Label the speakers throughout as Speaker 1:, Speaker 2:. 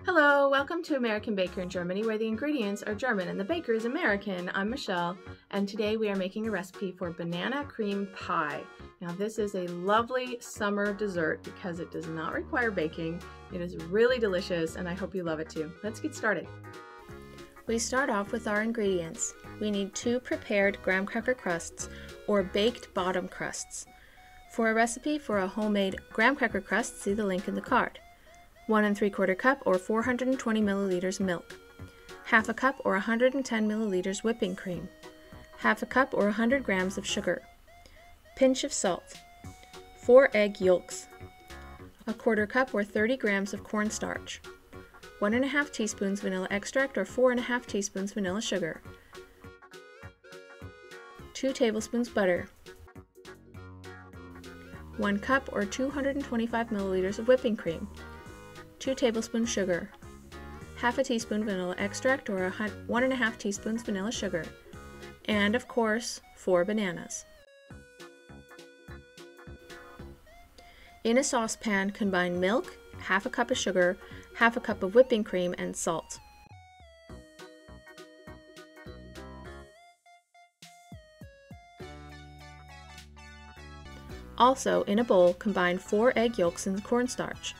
Speaker 1: Hello, welcome to American Baker in Germany, where the ingredients are German and the baker is American. I'm Michelle, and today we are making a recipe for banana cream pie. Now this is a lovely summer dessert because it does not require baking. It is really delicious and I hope you love it too. Let's get started. We start off with our ingredients. We need 2 prepared graham cracker crusts or baked bottom crusts. For a recipe for a homemade graham cracker crust, see the link in the card. 1 3/4 cup or 420 milliliters milk, 1/2 cup or 110 milliliters whipping cream, 1/2 cup or 100 grams of sugar, pinch of salt, 4 egg yolks, 1/4 cup or 30 grams of cornstarch, 1 1/2 teaspoons vanilla extract or 4 1/2 teaspoons vanilla sugar, 2 tablespoons butter, 1 cup or 225 milliliters of whipping cream, 2 tablespoons sugar, 1/2 teaspoon vanilla extract or 1 1/2 teaspoons vanilla sugar, and of course 4 bananas. In a saucepan, combine milk, 1/2 cup of sugar, 1/2 cup of whipping cream, and salt. Also, in a bowl, combine 4 egg yolks and cornstarch.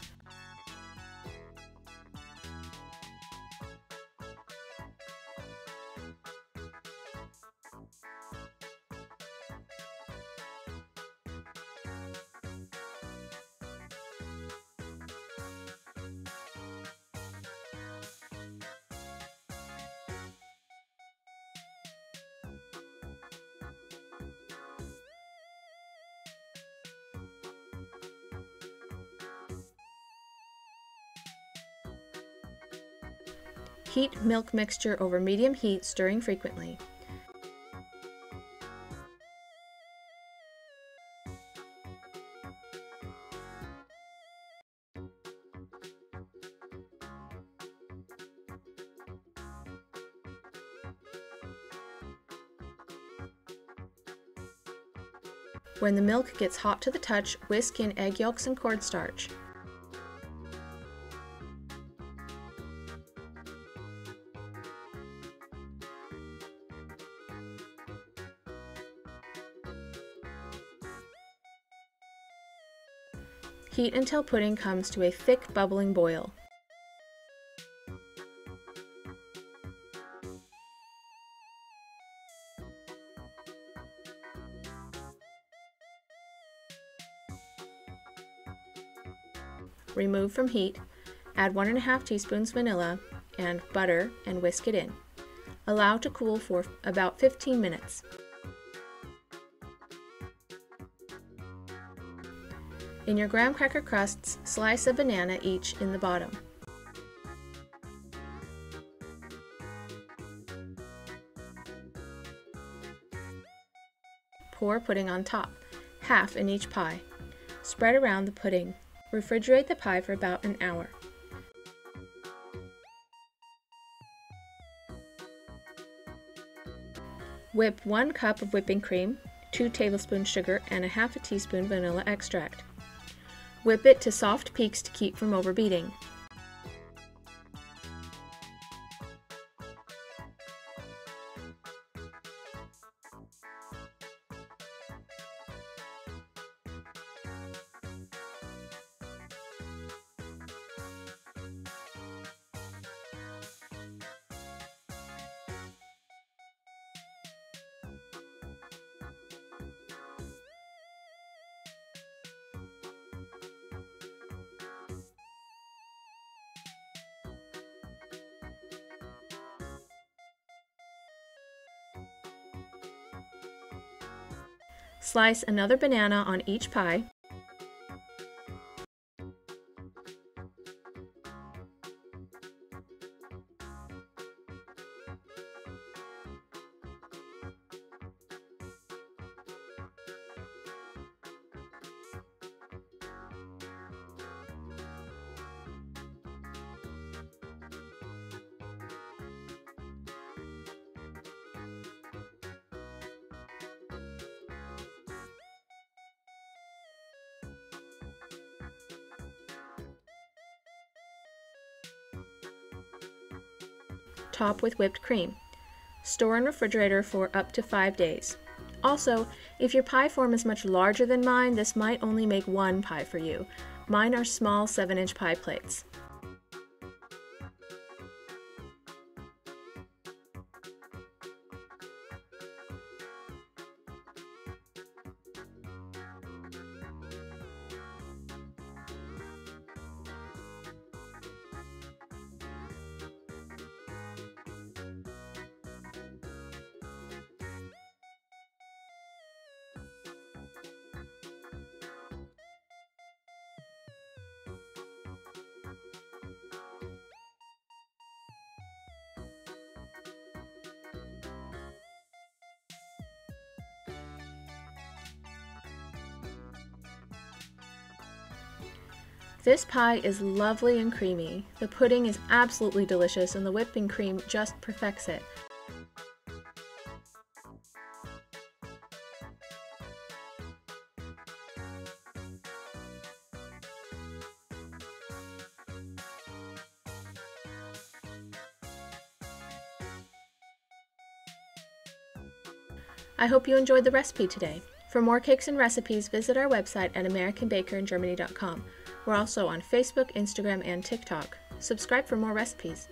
Speaker 1: Heat milk mixture over medium heat, stirring frequently. When the milk gets hot to the touch, whisk in egg yolks and cornstarch. Heat until pudding comes to a thick, bubbling boil. Remove from heat, add 1 1/2 teaspoons vanilla and butter and whisk it in. Allow to cool for about 15 minutes. In your graham cracker crusts, slice a banana each in the bottom. Pour pudding on top, 1/2 in each pie. Spread around the pudding. Refrigerate the pie for about an hour. Whip 1 cup of whipping cream, 2 tablespoons sugar, and 1/2 teaspoon vanilla extract. Whip it to soft peaks to keep from overbeating. Slice another banana on each pie. Top with whipped cream. Store in refrigerator for up to 5 days. Also, if your pie form is much larger than mine, this might only make one pie for you. Mine are small 7-inch pie plates. This pie is lovely and creamy. The pudding is absolutely delicious and the whipping cream just perfects it. I hope you enjoyed the recipe today. For more cakes and recipes, visit our website at AmericanBakerInGermany.com. We're also on Facebook, Instagram, and TikTok. Subscribe for more recipes.